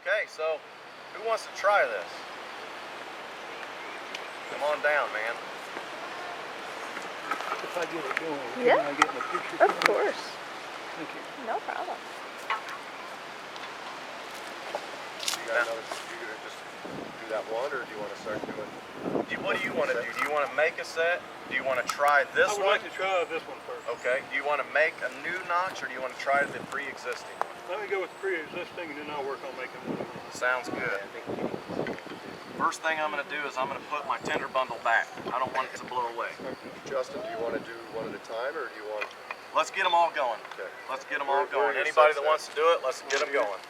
Okay, so who wants to try this? Come on down, man. If I get it going, Yeah. can I get in the picture? Of course. Thank you. No problem. You got another, you gonna just do that one, or do you want to start doing? What do you want to do? Do you want to make a set? Do you want to try this I would one? like to try this one first. Okay. Do you want to make a new notch, or do you want to try the pre-existing one? Let me go with pre-existing, and then I'll work on making one of these. Sounds good. First thing I'm going to do is I'm going to put my tender bundle back. I don't want it to blow away. Justin, do you want to do one at a time, or do you want? Let's get them all going. Okay. Let's get them all Where going. are your Anybody sets that wants to do it, let's get them going.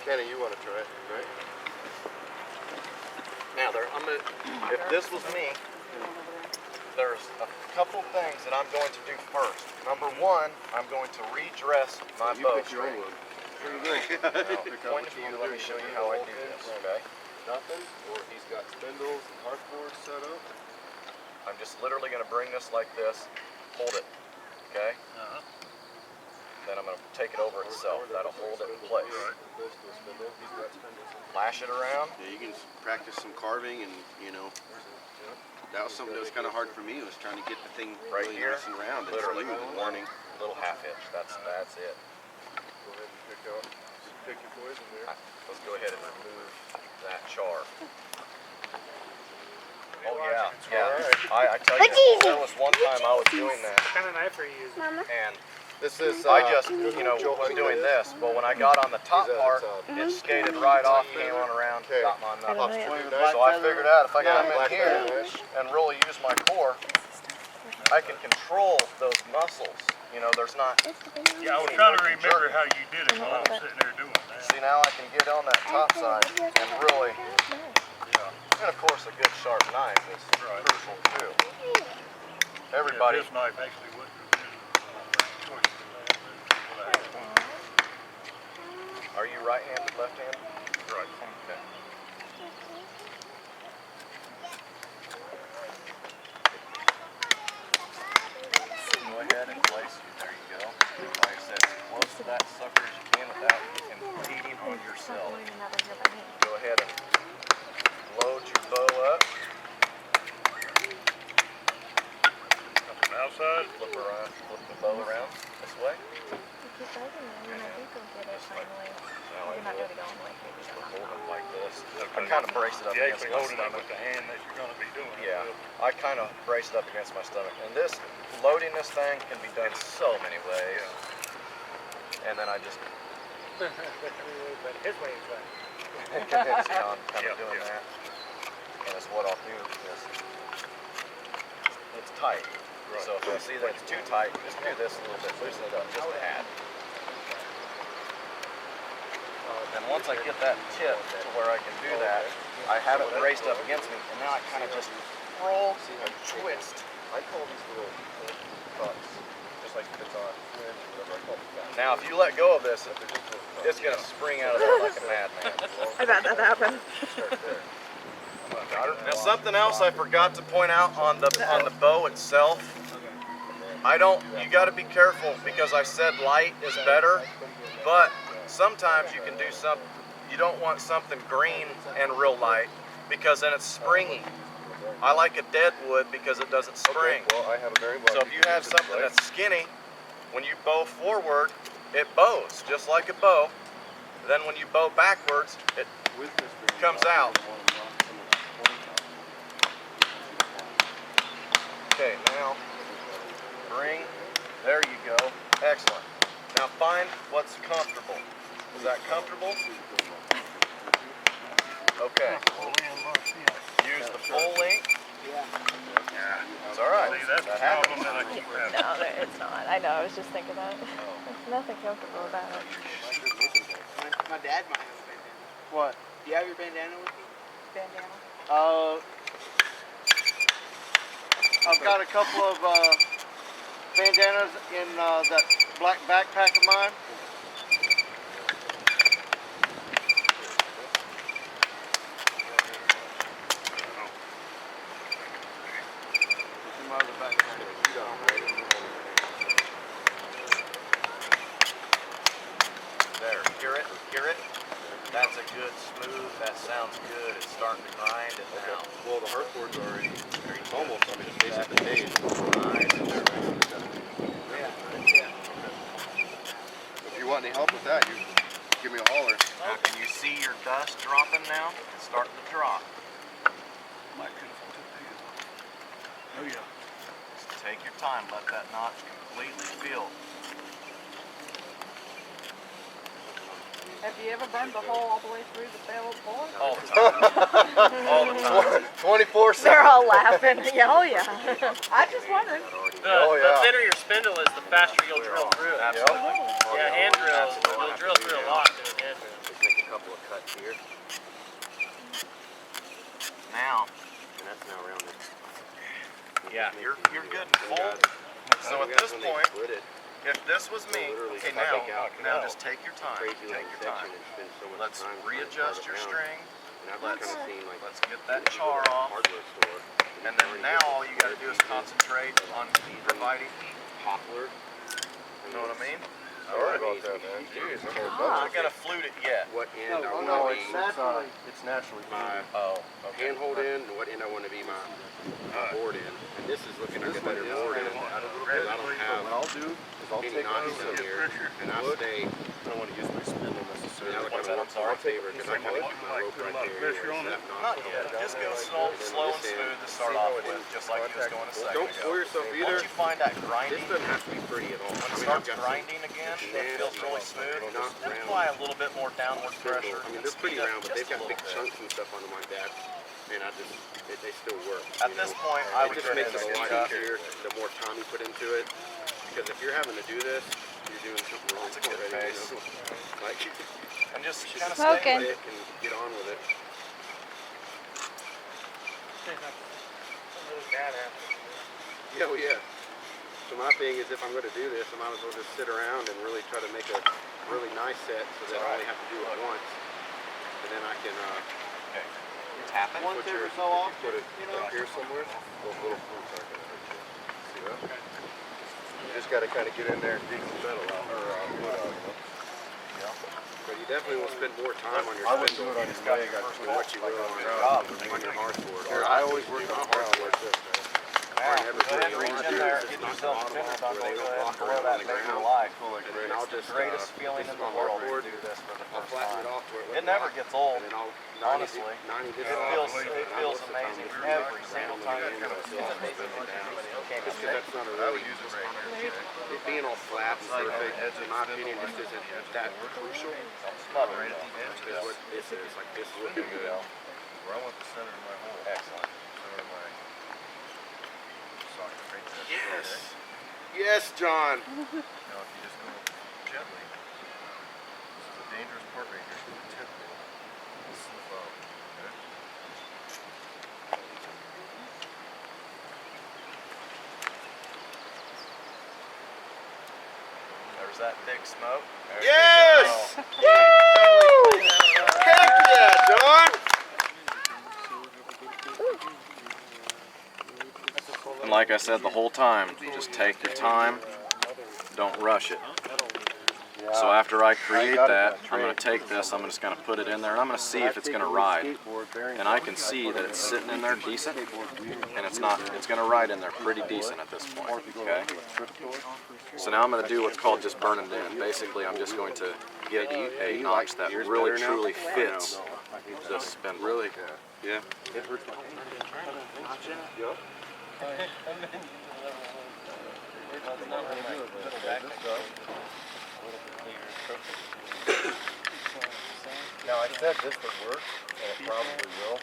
Kenny, you want to try it, right? Now, if this was me, there's a couple things that I'm going to do first. Number one, I'm going to redress my bow string. There you go. Point of view, let me show you how I do this, okay? Nothing, or he's got spindles and hearth boards set up. I'm just literally going to bring this like this, hold it, okay? Then I'm going to take it over itself. That'll hold it in place. Lash it around. Yeah, you can practice some carving, and you know, that was something that was kind of hard for me, was trying to get the thing Right really here, nice and round and literally smooth and warning, little half inch. That's it. Go ahead and pick your poison there. Let's go ahead and remove that char. Oh yeah, yeah. I tell you, there was one time I was doing that. What kind of knife are you using? And This is. I just, was doing this, but when I got on the top part, it skated right off, came on around, got my knuckles. So I figured out if I come in here and really use my core, I can control those muscles. You know, there's not. Yeah, I was trying to remember how you did it while I was sitting there doing that. See, now I can get on that top side and really, and of course a good sharp knife is crucial too. Everybody. Yeah, this knife actually wouldn't have been choice for that. Are you right-handed, left-handed? Right. Okay. Go ahead and place it. There you go. Like I said, as close to that sucker as you can without impeding on yourself. Go ahead and load your bow up. On the outside. Flip around, flip the bow around this way. Hold it like this. I kind of brace it up You're against actually my holding it stomach. with the hand that you're going to be doing it Yeah, with. I kind of brace it up against my stomach. And this, loading this thing can be done so many ways. And then I just, But his way is right. see how I'm kind of doing that. And that's what I'll do is, it's tight. So if I see that it's too tight, just do this a little bit, loosen it up just a tad. And once I get that tip to where I can do that, I have it braced up against me, and now I kind of just roll and twist. I call these little cups, just like it's on flinch or whatever I call them. Now, if you let go of this, it's going to spring out of there like a madman. I've had that happen. Now, something else I forgot to point out on the bow itself. You got to be careful because I said light is better, but sometimes you can do something. You don't want something green and real light because then it's springy. I like a dead wood because it doesn't spring. Well, I have a very So if you have something that's skinny, when you bow forward, it bows just like a bow. Then when you bow backwards, it comes out. Okay, now bring, there you go, excellent. Now find what's comfortable. Is that comfortable? Okay. Use the full length. Yeah. It's all right. See, that's the That problem happens. that I keep having. No, it's not. I know. I was just thinking that. There's nothing comfortable about it. My dad might have a bandana. What? Do you have your bandana with you? Bandana? I've got a couple of bandanas in that black backpack of mine. It's in my other backpack. There, hear it? Hear it? That's a good smooth. That sounds good. It's starting to grind it now. Well, the hearth board's already, it's almost, I mean, it's basically made. If you want any help with that, you give me a holler. Now, can you see your dust dropping now? It's starting to drop. Oh yeah. Just take your time. Let that notch completely feel. Have you ever burned the hole all the way through the barrel before? All the time. All the time. 24/7. They're all laughing. Yeah, oh yeah. I just wondered. The thinner your spindle is, the faster you'll drill through it. Absolutely. Yeah, hand drills, you'll drill through a lot doing hand drills. Just make a couple of cuts here, Now, and that's now rounded. yeah, you're good and full. So at this point, if this was me, okay, now just take your time. Take your time. Let's readjust your string. Let's get that char off. And then now all you got to do is concentrate on providing heat. Poplar. You know what I mean? Sorry about that, man. Jeez, I'm I'm not gonna flute it yet. what end I want No, to it's be naturally. It's naturally. my Oh, okay. handhold in, and what end I want to be my board in. And this is looking like a better board in. Because I don't What have I'll do is I'll any take notches these in here, and I stay. I don't want to use my spindle necessarily. Now they're going to work in my favor because I can make my rope right there. Not yet. Just go slow and smooth to start off with, just like you was going a second Don't ago. fool yourself either. Once you find that This grinding, doesn't have to be pretty at all. when it I mean, I've starts got some grinding again, it feels really smooth. not Just round apply a little bit more downward spindle. pressure. I mean, and they're pretty speed up round, but just they've a got big little bit. chunks and stuff on them like that. And I just, they still work. At this point, I It would just go makes ahead it and a lot cut. easier the more time you put into it. Because if you're having to do this, you're doing something wrong That's a good already. pace. You know? Like, And just kind of Smoking. stay it can get on with it. Yeah, well, yeah. So my thing is, if I'm going to do this, I might as well just sit around and really try to make a really nice set so that I only have to do it once, and then I can tap it. Once put your, every so if often, you put it you know. up here somewhere. Those little flutes aren't going to hurt you. See that? You just got to kind of get in there and dig the metal out or wood out. But you definitely will spend more time on your spindle on your leg. than what you will on your hearth board. I always work on a hearth board like this. Now, go ahead and reach in there, get yourself a finger buckle, go ahead and blow that baby alive. And I'll It's just the greatest feeling in the world to do this for the I'll first flatten it time. off to where It never gets old, and then I'll honestly. 90 this It off, feels and I amazing most of the time every single time you do it. it's amazing down. Okay, Just because that's not a really, it being all flat and perfect, in my opinion, just isn't that crucial. smother right at the edge. Is what this is. Like this is what you do. Where I want the center of my hole. Excellent. Center of my socket right there. Yes. Yes, John. Now if you just go gently, this is the dangerous part right here. The tip will slip out. Okay? There's that thick smoke. There Yes! Heck yeah, John! And like I said the whole time, just take your time, don't rush it. So after I create that, I'm going to take this, I'm just going to put it in there, and I'm going to see if it's going to ride. And I can see that it's sitting in there decent, and it's not, it's going to ride in there pretty decent at this point, okay? So now I'm going to do what's called just burning it in. Basically, I'm just going to get a notch that really truly fits the spindle. Really? Yeah. Now I said this would work, and it probably will,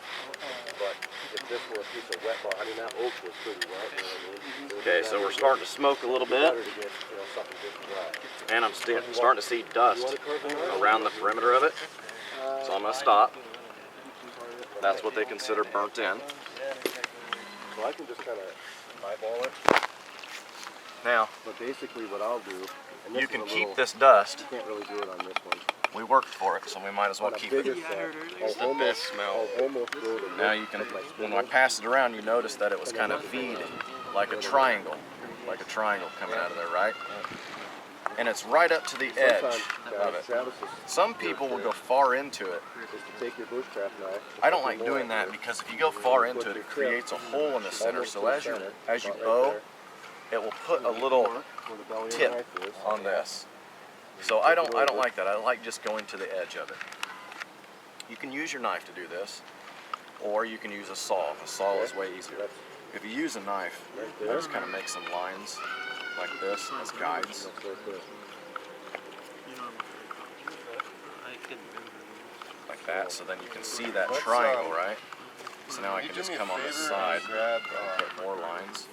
but if this were a piece of wet bar, I mean that oak was pretty wet, you know what I mean? Okay, so we're starting to smoke a little bit, Better to get, you know, something just dry. and I'm starting to see dust around the perimeter of it. So I'm going to stop. That's what they consider burnt in. So I can just kind of eyeball it, Now, but basically what I'll do, and this you is can a keep little, this dust. you can't really do it on this one. We worked for it, so we might as well On a keep bigger it. set, It's the best smell. I'll almost go to Now you can, when I pass it around, you notice that it was kind of V'd, like a triangle coming out of there, right? and it's right up to the edge of it. Travis Some people will go far into it. is to take your bushcraft knife. I don't like doing that because if you go far into it, it creates a hole in the center. So as you bow, it will put a little tip on this. So I don't like that. I like just going to the edge of it. You can use your knife to do this, or you can use a saw. A saw is way easier. If you use a knife, I just kind of make some lines like this as guides. Like that, so then you can see that triangle, right? So now I can just come on this side and put more lines.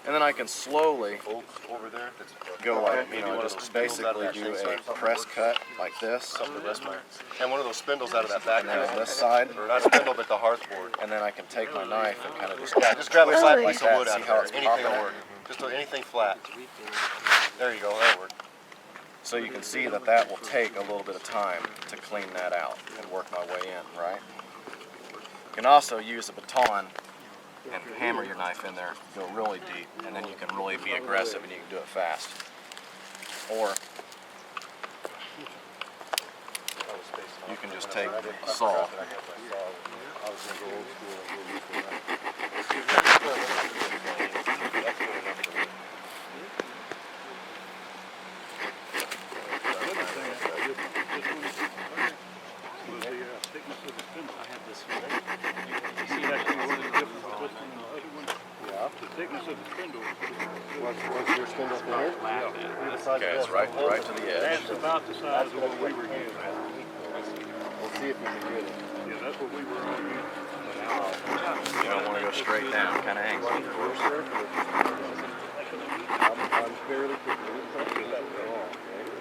And then I can slowly Over there, that's go like, just basically do a press cut like this. and one of those spindles out of that back And then on there. this side, Or not spindle, but the hearth board. and then I can take my knife and kind of just Just grab a flat like piece of that. wood out See of how there. it's Anything popping will out? work. Just anything flat. There you go, that'll work. So you can see that that will take a little bit of time to clean that out and work my way in, right? You can also use a baton and hammer your knife in there, go really deep, and then you can really be aggressive and you can do it fast. Or you can just take a saw. What's your spindle thinner? Okay, it's right to the edge. That's about the size of what we were using. We'll see if you can get it. Yeah, that's what we were using. You don't want to go straight down, kind of angles. I'm fairly quick.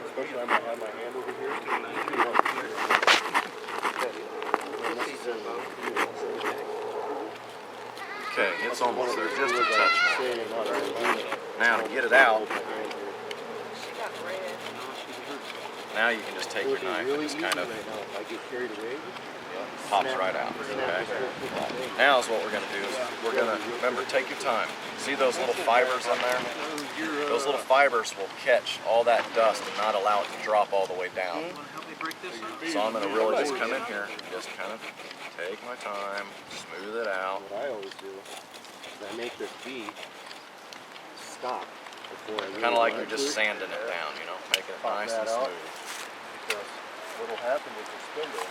Especially I might have my hand over here. Okay, it's almost there, just a touch more. Now to get it out, now you can just take your knife and just kind of I get carried away. pops right out. Okay. Now is what we're going to do is we're going to, remember, take your time. See those little fibers in there? Those little fibers will catch all that dust and not allow it to drop all the way down. So I'm going to really just come in here, just kind of take my time, smooth it out. What I always do is I make this bead stop before I really Kind of like go you're into just it. sanding it down, you know, making it Pop nice that and out. smooth. Because what'll happen with the spindle,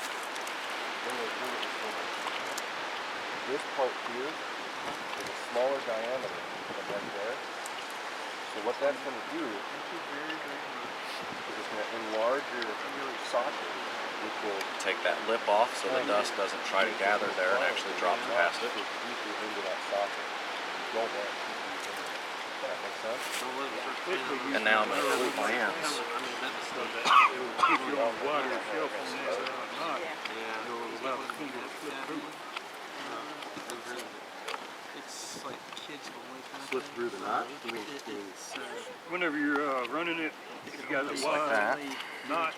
this part here is a smaller diameter than right there. So what that's going to do is it's going to enlarge your socket, which will Take that lip off so the dust doesn't try to gather there and actually drops past it. deeper into that socket. You don't want it to be deep in there. That makes sense? And now I'm going to flute my ends. It'll keep you on wider shelf on the other knot. It'll allow the finger to slip through it. It's like kids going Slip through the knot. Whenever you're running it, if you got a Like wide that. knot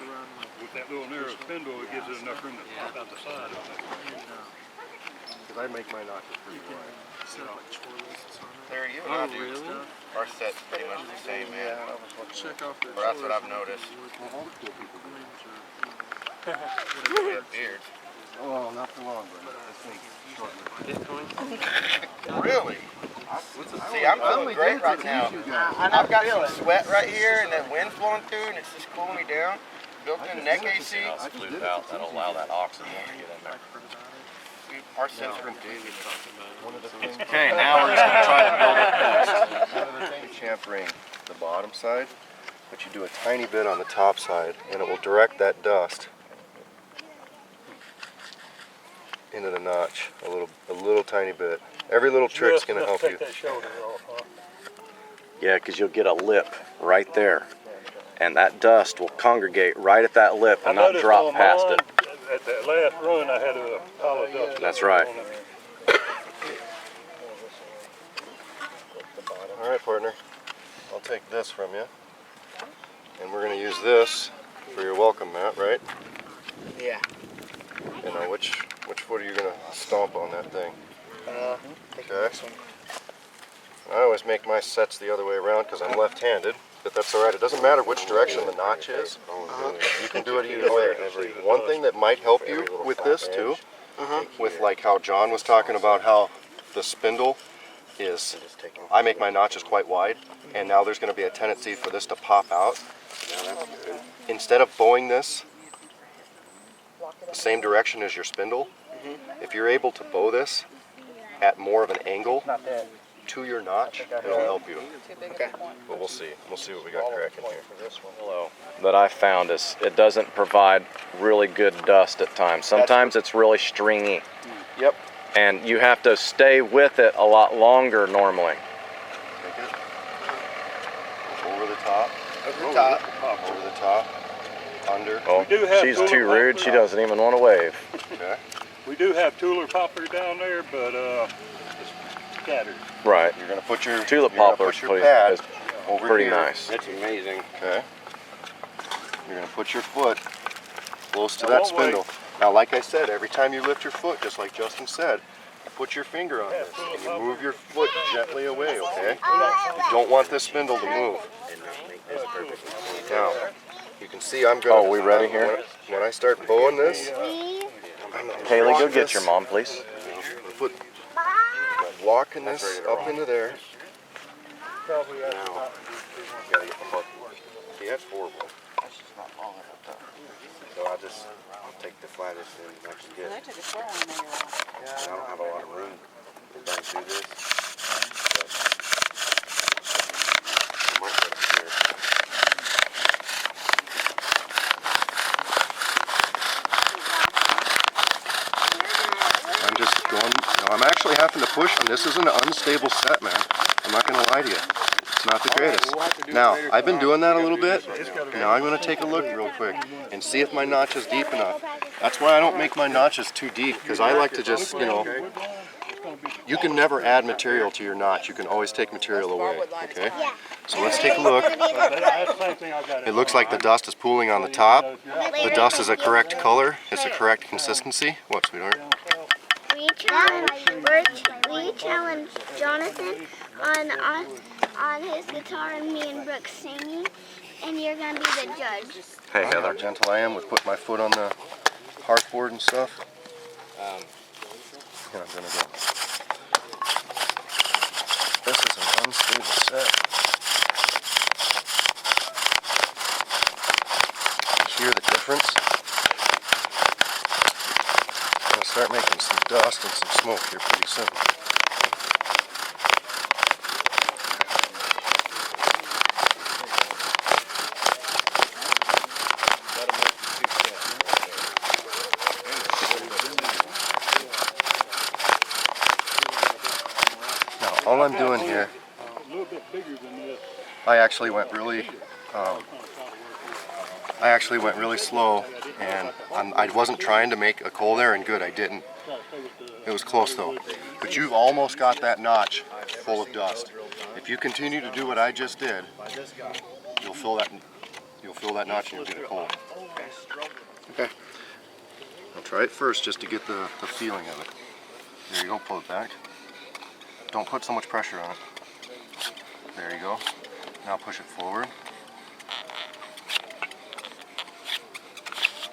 with that little narrow spindle, it gives it enough room to pop out the side of it. Because I make my notches pretty wide. There, you and I do. Our set's pretty much the same, man. check off their Or that's what I've noticed. Well, all the cool people do. We have beards. Oh, not for long, but this thing's short. Really? See, I'm feeling great right now. I've got some sweat right here and that wind flowing through and it's just cooling me down. Built-in neck AC. Now it's fluted out. That'll allow that oxygen to get in there. Our set's from David. Okay, now we're just going to try to build it fast. One of the things, chamfering the bottom side, but you do a tiny bit on the top side and it will direct that dust into the notch a little tiny bit. Every little trick's going to help you. Take that shoulder off, huh? Yeah, because you'll get a lip right there. And that dust will congregate right at that lip and not drop past it. At that last run, I had a pile of dust. That's right. All right, partner. I'll take this from you. And we're going to use this for your welcome mat, right? Yeah. You know, which foot are you going to stomp on that thing? Take Okay. this one. I always make my sets the other way around because I'm left-handed. but that's all right. It doesn't matter which direction the notch is. You can do it either way. One thing that might help you with this too, with like how John was talking about how the spindle is, I make my notches quite wide, and now there's going to be a tendency for this to pop out. Instead of bowing this the same direction as your spindle, if you're able to bow this at more of an angle to your notch, it'll help you. But we'll see. We'll see what we got cracking here. That I found is it doesn't provide really good dust at times. Sometimes it's really stringy. Yep. And you have to stay with it a lot longer normally. Take it. Over the top. Over the top. Over the top. Under. Oh, do have she's cooler too rude. popper. She doesn't even want to wave. Okay. We do have tuller popper down there, but it's scattered. Right. You're gonna put your Tulip you're gonna poplar put your is pad over pretty here. nice. That's amazing. Okay. You're gonna put your foot close to I that won't wait. spindle. Now, like I said, every time you lift your foot, just like Justin said, you put your finger on this and you move your foot gently away. Okay. You don't want this spindle to move. Now, you can see I'm gonna. Oh, we ready here? When I start bowing this, Kaylee, go get your mom, please. put walking this up into there. See, that's horrible. So I'll take the flattest and I can get. They took a swirl in there. I don't have a lot of room to burn through this. But I might go here. I'm just going. No, I'm actually having to push on this. Is an unstable set, man. I'm not gonna lie to you. It's not the greatest. Now, I've been doing that a little bit. Now I'm gonna take a look real quick and see if my notch is deep enough. That's why I don't make my notches too deep, because I like to just, you can never add material to your notch. You can always take material away, okay? So let's take a look. It looks like the dust is pooling on the top. The dust is a correct color. It's a correct consistency. What, sweetheart? We challenge Jonathan on his guitar and me and Brooke singing, and you're gonna be the judge. Hey, How Heather. gentle I am with putting my foot on the hearthboard and stuff. Here, I'm gonna go. This is an unstable set. You hear the difference? I'm gonna start making some dust and some smoke here pretty soon. Now, all I'm doing here, A little bit bigger than this. I actually went really slow, and I wasn't trying to make a coal there, and good, I didn't. It was close though. But you've almost got that notch full of dust. If you continue to do what I just did, you'll fill that notch and you'll get a coal. Okay. I'll try it first just to get the feeling of it. There you go, pull it back. Don't put so much pressure on it. There you go. Now push it forward.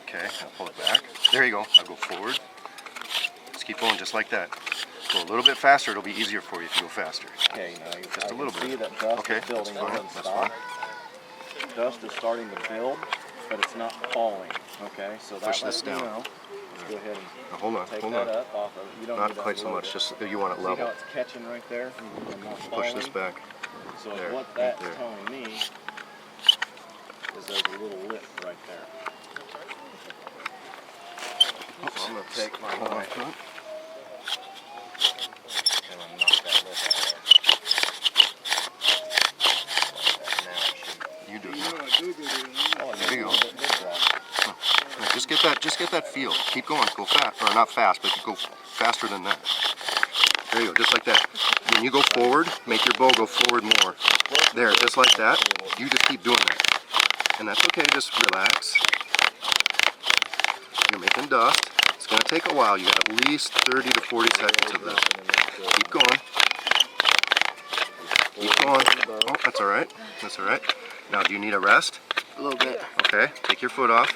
Okay, I'll pull it back. There you go, I'll go forward. Just keep going just like that. Go a little bit faster, it'll be easier for you if you go faster. Okay, now you Just a little bit. see that dust Okay, is building. that's fine, It doesn't that's stop. fine. Dust is starting to build, but it's not falling. Okay, so that Push lets this you down. know. Let's go ahead and Now, hold on, take hold that on. up off of it. You don't Not need that quite so lower. much, just you want it See level. how it's catching right there? And not Push this falling? back. So There, what right that's there. telling me is there's a little lip right there. Oops. I'm gonna take my Hold on knife to it. and I'm knock that lip out. You do it. Oh, There you go. it's a little bit dry. Now, just get that feel. Keep going. Go fast, or not fast, but go faster than that. There you go, just like that. When you go forward, make your bow go forward more. There, just like that. You just keep doing that, and that's okay. Just relax. You're making dust. It's gonna take a while. You got at least 30 to 40 seconds of this. Keep going. Keep going. Oh, that's all right. That's all right. Now, do you need a rest? A little bit. Okay, take your foot off.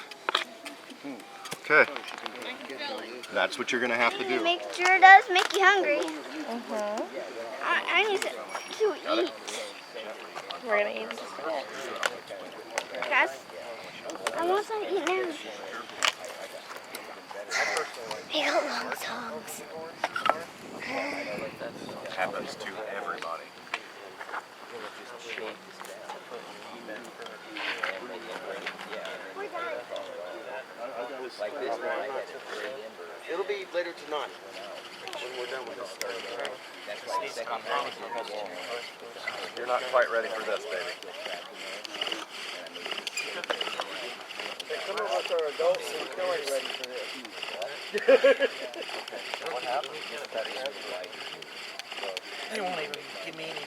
Okay. That's what you're gonna have to do. Make sure it does make you hungry. Mm-hmm. I need to eat. We're gonna eat in just a minute. Guys, I want some to eat now. They got long tongues. Happens to everybody. It'll be later tonight when we're done with this. You're not quite ready for this, baby. Some of us are adults and still ain't ready for this. What happened? They won't even give me any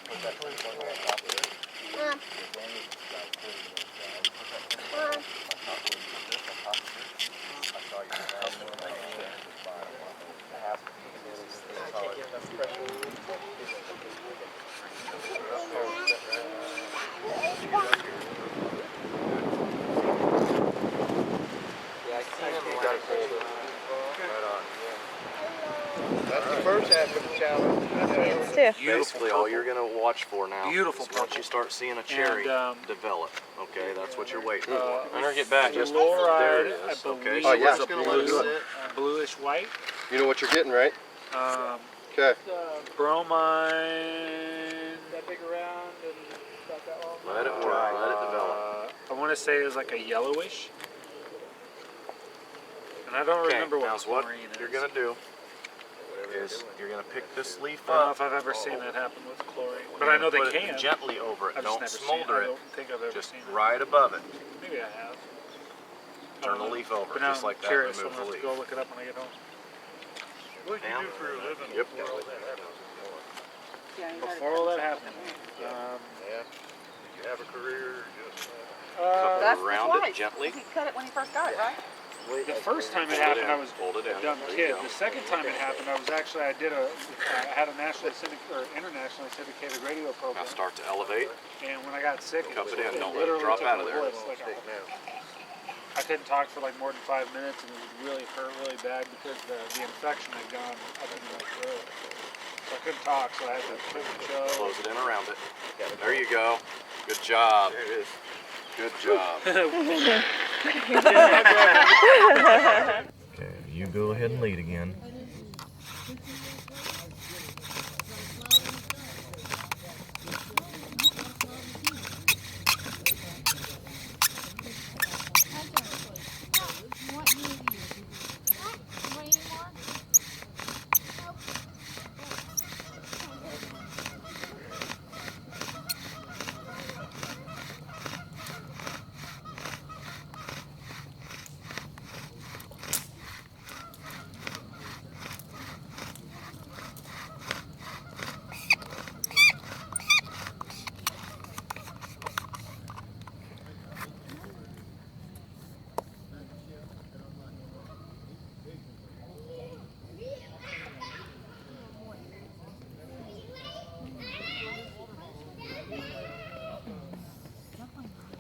That's the first half of the challenge. It's too. Basically, all you're gonna watch for now Beautiful is once you start seeing a cherry And, develop. Okay, that's what you're waiting for. Uh, Let her get back. Just fluoride, there it I is. Okay, believe, so yeah. we're just gonna let it Blue. sit. Bluish white. You know what you're getting, right? Okay. Bromine. That big around and about that long. Let it work. Let it develop. I want to say it's like a yellowish. And I don't Okay, remember now what what chlorine is. you're gonna do is you're gonna pick this leaf I don't know up. if I've ever seen that happen with chlorine, but I know they put it can. gently over it. I've just Don't never smolder I it. don't think I've ever Just seen it. right above it. Maybe I have. Turn the leaf over, But now just I'm like that. curious. Remove I'm the gonna have leaf. to go look it up when I get home. What do you do for a living? Yep. Before all that happened. You have a career, just Cut That's around twice. it gently. He cut it when he first got it, right? The first time it Hold it happened, in. I was Hold it a in. dumb There you kid. go. The second time it happened, I had a nationally or internationally syndicated radio Now program. start to elevate. And when I got sick, Cup it in. Don't let it literally drop took out my of there. voice, like, I couldn't talk for like more than 5 minutes, and it was really hurt really bad because the infection had gone up into my throat. So I couldn't talk, so I had to quit the show. Close it in around it. There you go. Good job. There it is. Good job. Okay, you go ahead and lead again.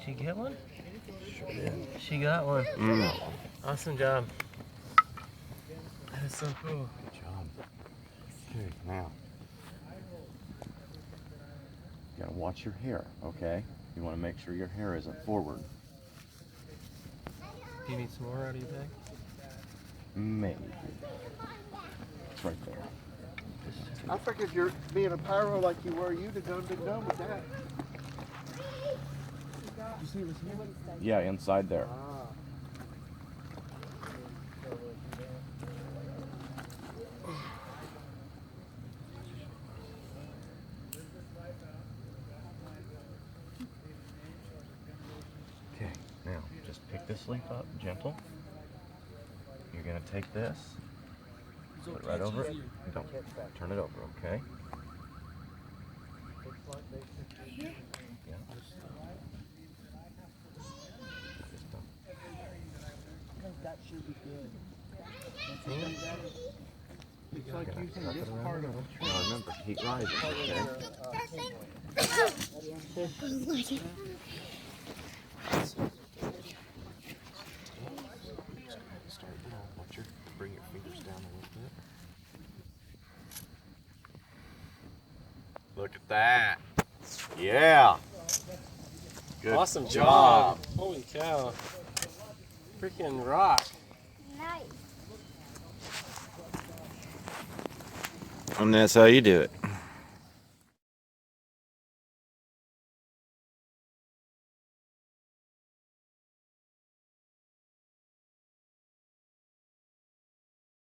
She get one? Sure did. She got one. Awesome job. That is so cool. Good job. Okay, now. You gotta watch your hair, okay? You wanna make sure your hair isn't forward. Do you need some more out of your bag? Maybe. It's right there. I figured you're being a pyro like you were, you'd have been done with that. Yeah, inside there. Okay, now just pick this leaf up, gentle. You're gonna take this, put it right over it. Don't turn it over, okay? Yeah. That should be good. It's like using this part of it. Now remember, heat rises, okay? Watch her. Bring your fingers down a little bit. Look at that. Yeah. Good Awesome job. Holy cow. Freaking rock. Nice. And that's how you do it.